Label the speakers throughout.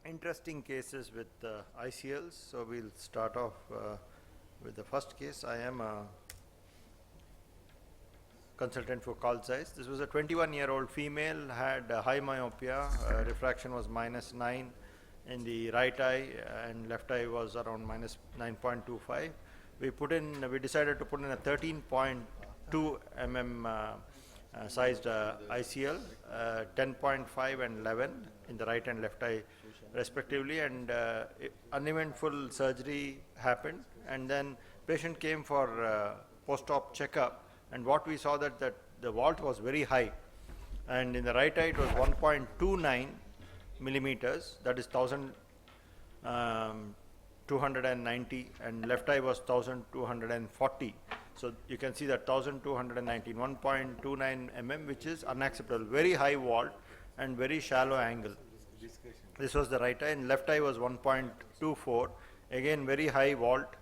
Speaker 1: interesting cases with ICLs. So we'll start off with the first case. I am a consultant for call size. This was a 21-year-old female, had high myopia, refraction was -9 in the right eye, and left eye was around -9.25. We decided to put in a 13.2 mm sized ICL, 10.5 and 11 in the right and left eye respectively, and uneventful surgery happened, and then patient came for post-op checkup, and what we saw that the vault was very high, and in the right eye it was 1.29 millimeters, that is 1290, and left eye was 1240. So you can see that 1219, 1.29 mm, which is unacceptable, very high vault and very shallow angle. This was the right eye, and left eye was 1.24, again very high vault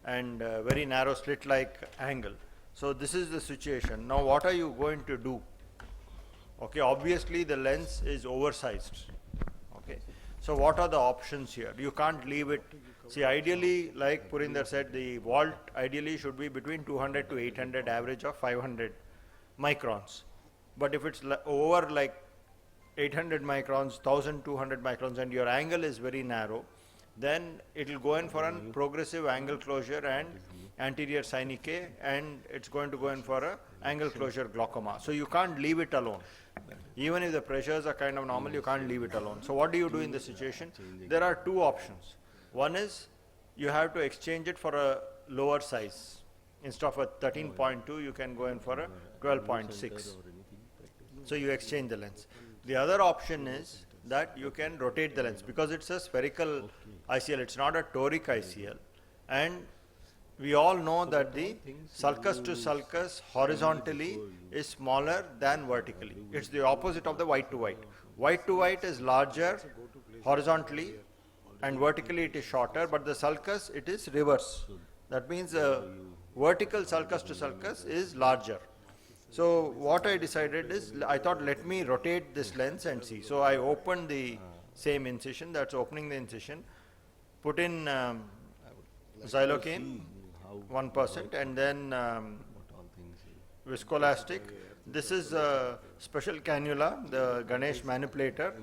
Speaker 1: and very narrow slit-like angle. So this is the situation. Now what are you going to do? Okay, obviously the lens is oversized. Okay, so what are the options here? You can't leave it. See, ideally, like Purinder said, the vault ideally should be between 200 to 800, average of 500 microns. But if it's over like 800 microns, 1200 microns, and your angle is very narrow, then it will go in for a progressive angle closure and anterior synechiae, and it's going to go in for a angle closure glaucoma. So you can't leave it alone. Even if the pressures are kind of normal, you can't leave it alone. So what do you do in this situation? There are two options. One is you have to exchange it for a lower size. Instead of a 13.2, you can go in for a 12.6. So you exchange the lens. The other option is that you can rotate the lens, because it's a spherical ICL, it's not a toric ICL. And we all know that the sulcus to sulcus horizontally is smaller than vertically. It's the opposite of the white to white. White to white is larger horizontally, and vertically it is shorter, but the sulcus, it is reverse. That means vertical sulcus to sulcus is larger. So what I decided is, I thought, let me rotate this lens and see. So I opened the same incision, that's opening the incision, put in xylocaine 1%, and then viscoelastic. This is a special cannula, the Ganesh manipulator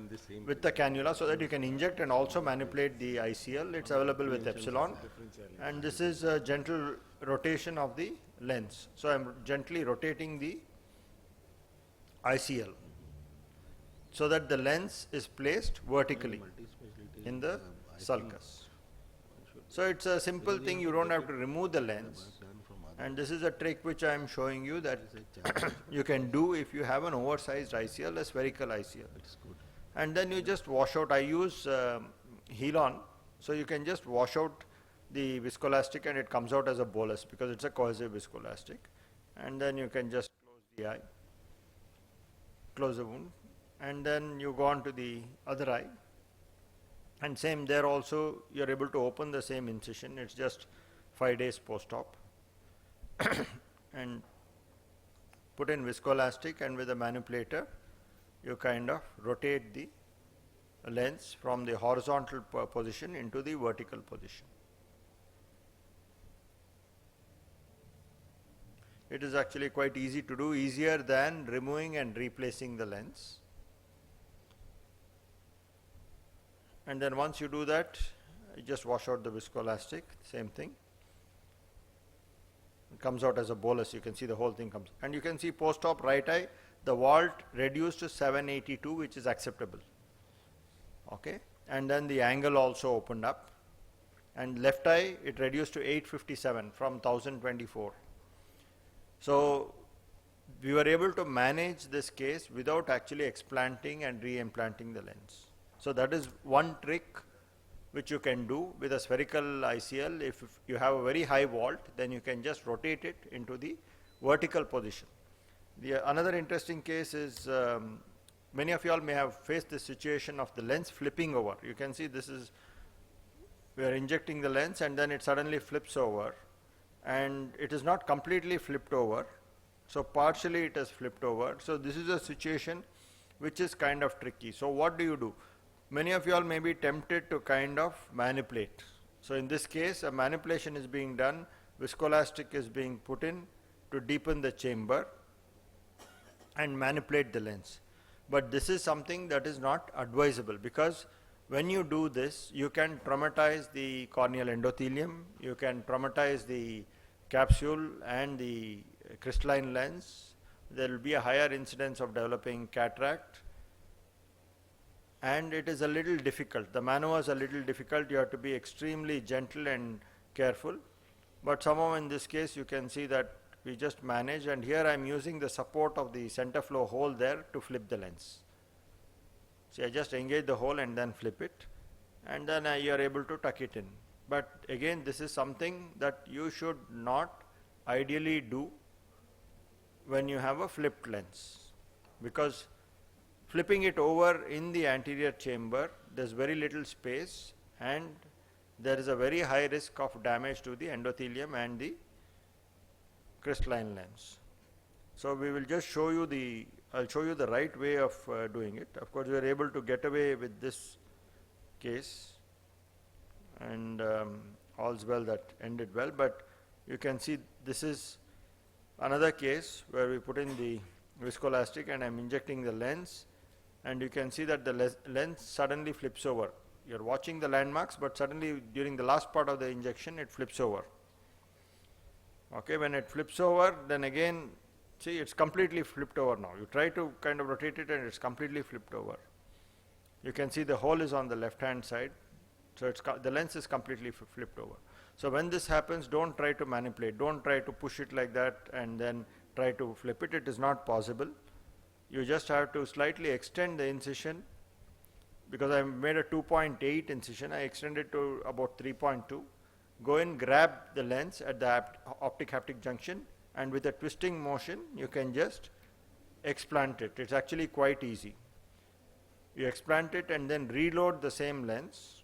Speaker 1: with the cannula, so that you can inject and also manipulate the ICL. It's available with Epsilon. And this is a gentle rotation of the lens. So I'm gently rotating the ICL so that the lens is placed vertically in the sulcus. So it's a simple thing, you don't have to remove the lens. And this is a trick which I am showing you that you can do if you have an oversized ICL, a spherical ICL. And then you just wash out. I use Helon, so you can just wash out the viscoelastic and it comes out as a bolus, because it's a cohesive viscoelastic. And then you can just close the eye, close the wound, and then you go on to the other eye. And same there also, you're able to open the same incision. It's just 5 days post-op. And put in viscoelastic, and with a manipulator you kind of rotate the lens from the horizontal position into the vertical position. It is actually quite easy to do, easier than removing and replacing the lens. And then once you do that, you just wash out the viscoelastic, same thing. It comes out as a bolus, you can see the whole thing comes. And you can see post-op right eye, the vault reduced to 782, which is acceptable. Okay, and then the angle also opened up. And left eye, it reduced to 857 from 1024. So we were able to manage this case without actually explanting and re-implanting the lens. So that is one trick which you can do with a spherical ICL. If you have a very high vault, then you can just rotate it into the vertical position. Another interesting case is, many of you all may have faced the situation of the lens flipping over. You can see this is, we are injecting the lens and then it suddenly flips over, and it is not completely flipped over. So partially it has flipped over. So this is a situation which is kind of tricky. So what do you do? Many of you all may be tempted to kind of manipulate. So in this case, a manipulation is being done, viscoelastic is being put in to deepen the chamber and manipulate the lens. But this is something that is not advisable, because when you do this, you can traumatize the corneal endothelium, you can traumatize the capsule and the crystalline lens. There will be a higher incidence of developing cataract, and it is a little difficult. The maneuver is a little difficult. You have to be extremely gentle and careful. But somehow in this case, you can see that we just manage, and here I am using the support of the center flow hole there to flip the lens. See, I just engage the hole and then flip it, and then you are able to tuck it in. But again, this is something that you should not ideally do when you have a flipped lens, because flipping it over in the anterior chamber, there is very little space, and there is a very high risk of damage to the endothelium and the crystalline lens. So we will just show you I'll show you the right way of doing it. Of course, we are able to get away with this case, and all's well that ended well. But you can see this is another case where we put in the viscoelastic and I'm injecting the lens, and you can see that the lens suddenly flips over. You're watching the landmarks, but suddenly during the last part of the injection it flips over. Okay, when it flips over, then again, see, it's completely flipped over now. You try to kind of rotate it and it's completely flipped over. You can see the hole is on the left hand side, so the lens is completely flipped over. So when this happens, don't try to manipulate, don't try to push it like that and then try to flip it. It is not possible. You just have to slightly extend the incision. Because I made a 2.8 incision, I extended to about 3.2. Go in, grab the lens at the optic haptic junction, and with a twisting motion you can just explant it. It's actually quite easy. You explant it and then reload the same lens.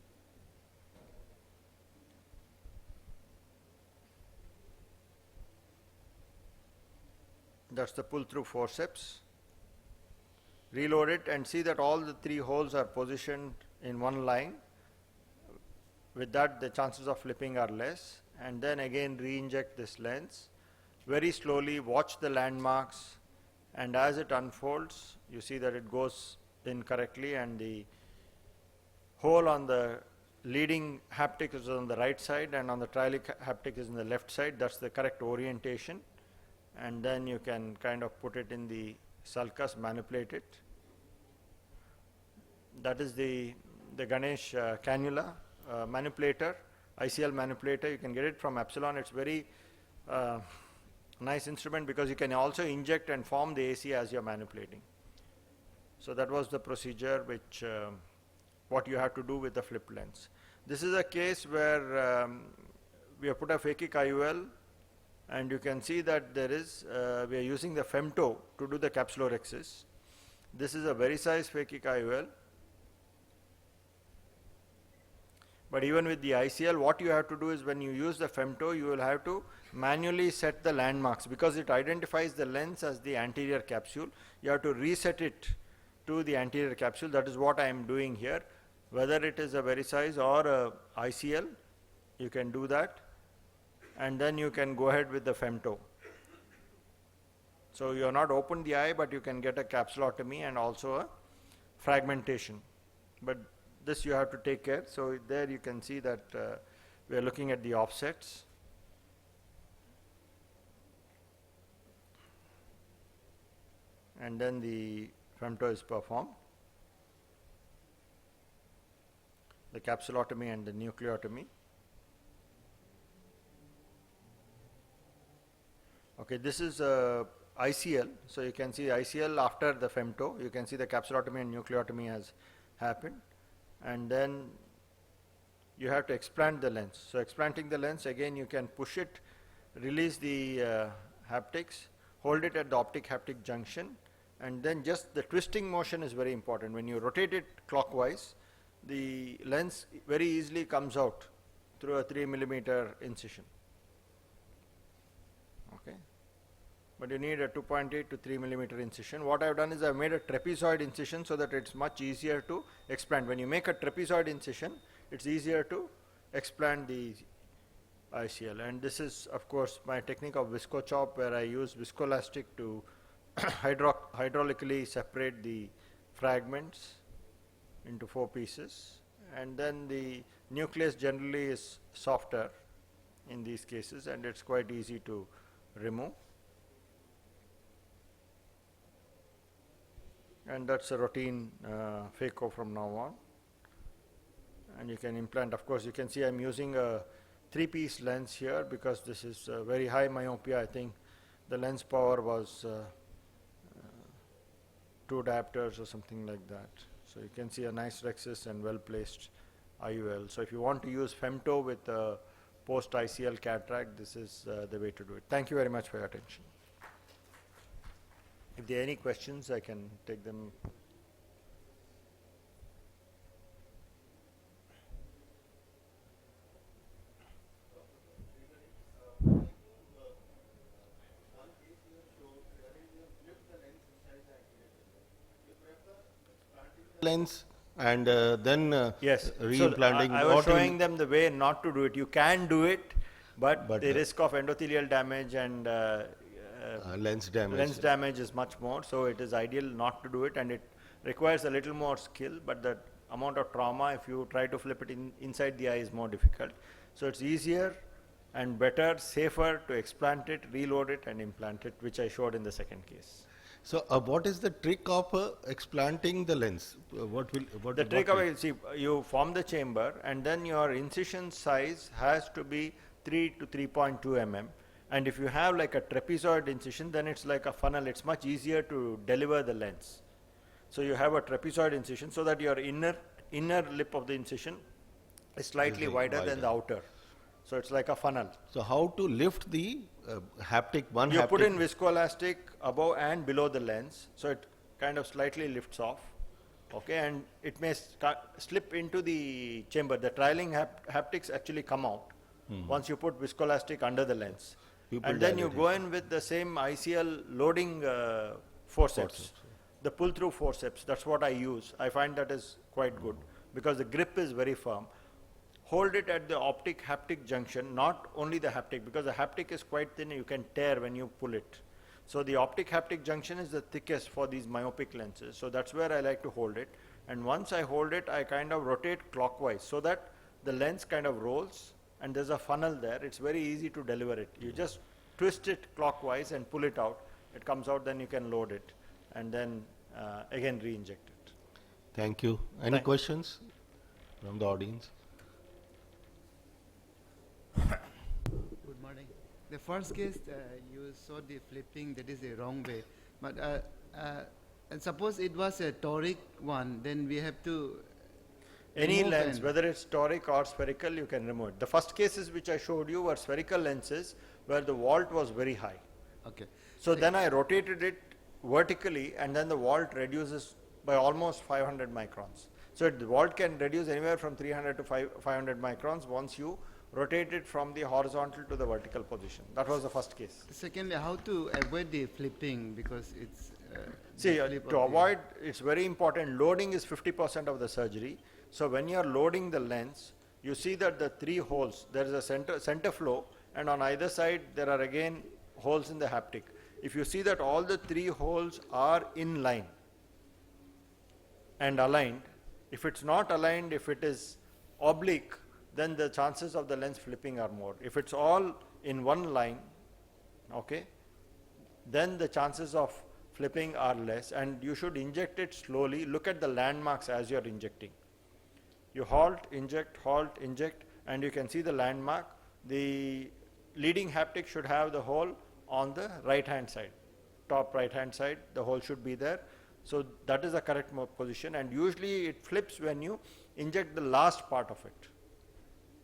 Speaker 1: That's the pull through forceps. Reload it and see that all the three holes are positioned in one line. With that, the chances of flipping are less. And then again re-inject this lens. Very slowly watch the landmarks, and as it unfolds, you see that it goes in correctly, and the hole on the leading haptic is on the right side and on the trailing haptic is on the left side. That's the correct orientation. And then you can kind of put it in the sulcus, manipulate it. That is the Ganesh cannula manipulator, ICL manipulator. You can get it from Epsilon. It's very nice instrument because you can also inject and form the AC as you're manipulating. So that was the procedure which what you have to do with the flip lens. This is a case where we have put a phakic IOL, and you can see that there is we are using the femto to do the capsulorhexis. This is a very size phakic IOL. But even with the ICL, what you have to do is when you use the femto, you will have to manually set the landmarks, because it identifies the lens as the anterior capsule. You have to reset it to the anterior capsule. That is what I am doing here. Whether it is a very size or a ICL, you can do that, and then you can go ahead with the femto. So you are not opened the eye, but you can get a capsulotomy and also a fragmentation. But this you have to take care. So there you can see that we are looking at the offsets. And then the femto is performed. The capsulotomy and the nucleotomy. Okay, this is ICL. So you can see ICL after the femto. You can see the capsulotomy and nucleotomy has happened. And then you have to explant the lens. So explanting the lens, again you can push it, release the haptics, hold it at the optic haptic junction, and then just the twisting motion is very important. When you rotate it clockwise, the lens very easily comes out through a 3 mm incision. Okay. but you need a 2.8 to 3 millimeter incision. What I've done is I've made a trapezoid incision so that it's much easier to explant. When you make a trapezoid incision, it's easier to explant the ICL. And this is, of course, my technique of viscochop, where I use viscoelastic to hydraulically separate the fragments into 4 pieces. And then the nucleus generally is softer in these cases, and it's quite easy to remove. And that's a routine phaco from now on. And you can implant, of course, you can see I'm using a 3-piece lens here because this is very high myopia. I think the lens power was 2 diopters or something like that. So you can see a nice rexus and well placed IOL. So if you want to use femto with post ICL cataract, this is the way to do it. Thank you very much for your attention. If there are any questions, I can take them.
Speaker 2: Lens and then
Speaker 1: Yes,
Speaker 2: reimplanting.
Speaker 1: so I was showing them the way not to do it. You can do it, but the risk of endothelial damage and
Speaker 2: lens damage.
Speaker 1: Lens damage is much more, so it is ideal not to do it, and it requires a little more skill, but the amount of trauma if you try to flip it inside the eye is more difficult. So it's easier and better, safer to explant it, reload it and implant it, which I showed in the second case.
Speaker 2: So what is the trick of explanting the lens?
Speaker 1: The trick of it, see, you form the chamber and then your incision size has to be 3 to 3.2 mm. And if you have like a trapezoid incision, then it's like a funnel. It's much easier to deliver the lens. So you have a trapezoid incision so that your inner lip of the incision is slightly wider than the outer. So it's like a funnel.
Speaker 2: So how to lift the haptic?
Speaker 1: You put in viscoelastic above and below the lens, so it kind of slightly lifts off. Okay, and it may slip into the chamber. The trailing haptics actually come out once you put viscoelastic under the lens. And then you go in with the same ICL loading forceps, the pull-through forceps. That's what I use. I find that is quite good because the grip is very firm. Hold it at the optic haptic junction, not only the haptic, because the haptic is quite thin, you can tear when you pull it. So the optic haptic junction is the thickest for these myopic lenses. So that's where I like to hold it. And once I hold it, I kind of rotate clockwise so that the lens kind of rolls and there's a funnel there. It's very easy to deliver it. You just twist it clockwise and pull it out. It comes out, then you can load it and then again re-inject it.
Speaker 2: Thank you. Any questions from the audience?
Speaker 3: Good morning. The first case you saw the flipping, that is the wrong way. But and suppose it was a toric one, then we have to
Speaker 1: any lens, whether it's toric or spherical, you can remove it. The first cases which I showed you were spherical lenses where the vault was very high.
Speaker 3: Okay.
Speaker 1: So then I rotated it vertically and then the vault reduces by almost 500 microns. So the vault can reduce anywhere from 300 to 500 microns once you rotate it from the horizontal to the vertical position. That was the first case.
Speaker 3: Secondly, how to avoid the flipping, because it's
Speaker 1: see, to avoid, it's very important. Loading is 50% of the surgery. So when you are loading the lens, you see that the 3 holes, there is a center flow, and on either side there are again holes in the haptic. If you see that all the 3 holes are in line and aligned, if it's not aligned, if it is oblique, then the chances of the lens flipping are more. If it's all in one line, okay, then the chances of flipping are less, and you should inject it slowly. Look at the landmarks as you are injecting. You halt, inject, and you can see the landmark. The leading haptic should have the hole on the right hand side, top right hand side, the hole should be there. So that is the correct position, and usually it flips when you inject the last part of it.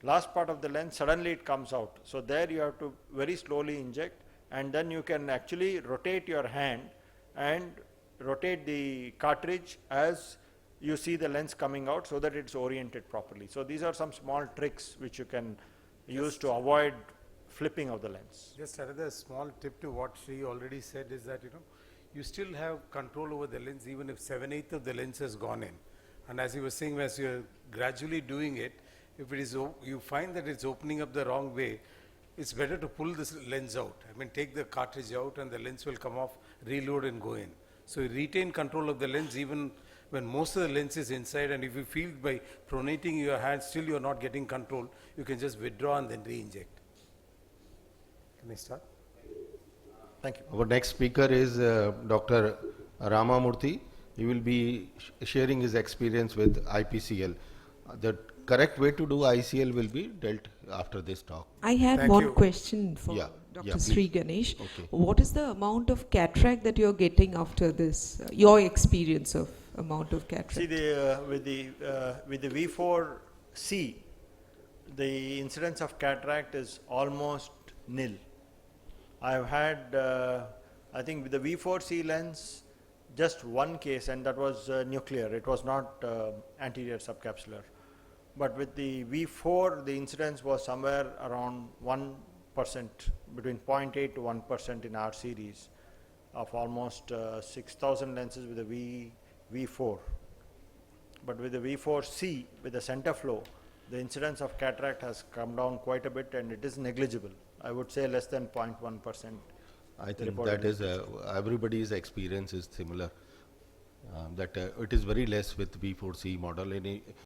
Speaker 1: Last part of the lens, suddenly it comes out. So there you have to very slowly inject, and then you can actually rotate your hand and rotate the cartridge as you see the lens coming out so that it's oriented properly. So these are some small tricks which you can use to avoid flipping of the lens.
Speaker 4: Just another small tip to what Sri already said is that, you still have control over the lens even if 7/8 of the lens has gone in. And as you were saying, as you're gradually doing it, if it is, you find that it's opening up the wrong way, it's better to pull this lens out. I mean, take the cartridge out and the lens will come off, reload and go in. So you retain control of the lens even when most of the lens is inside, and if you feel by pronating your hand still you're not getting control, you can just withdraw and then re-inject. Can I start?
Speaker 1: Thank you.
Speaker 2: Our next speaker is Dr. Rama Murthy. He will be sharing his experience with IPCL. The correct way to do ICL will be dealt after this talk.
Speaker 5: I had
Speaker 4: Thank
Speaker 5: one
Speaker 4: you.
Speaker 5: question for
Speaker 2: Yeah,
Speaker 5: Dr.
Speaker 2: yeah,
Speaker 5: Sri
Speaker 2: please.
Speaker 5: Ganesh.
Speaker 2: Okay.
Speaker 5: What is the amount of cataract that you're getting after this? Your experience of amount of cataract?
Speaker 1: See, with the V4C, the incidence of cataract is almost nil. I've had, I think with the V4C lens, just one case, and that was nuclear. It was not anterior subcapsular. But with the V4, the incidence was somewhere around 1%, between 0.8 to 1% in our series of almost 6,000 lenses with the V4. But with the V4C, with the center flow, the incidence of cataract has come down quite a bit and it is negligible. I would say less than 0.1%.
Speaker 2: I think
Speaker 1: reported
Speaker 2: that is everybody's experience is similar. That it is very less with V4C model.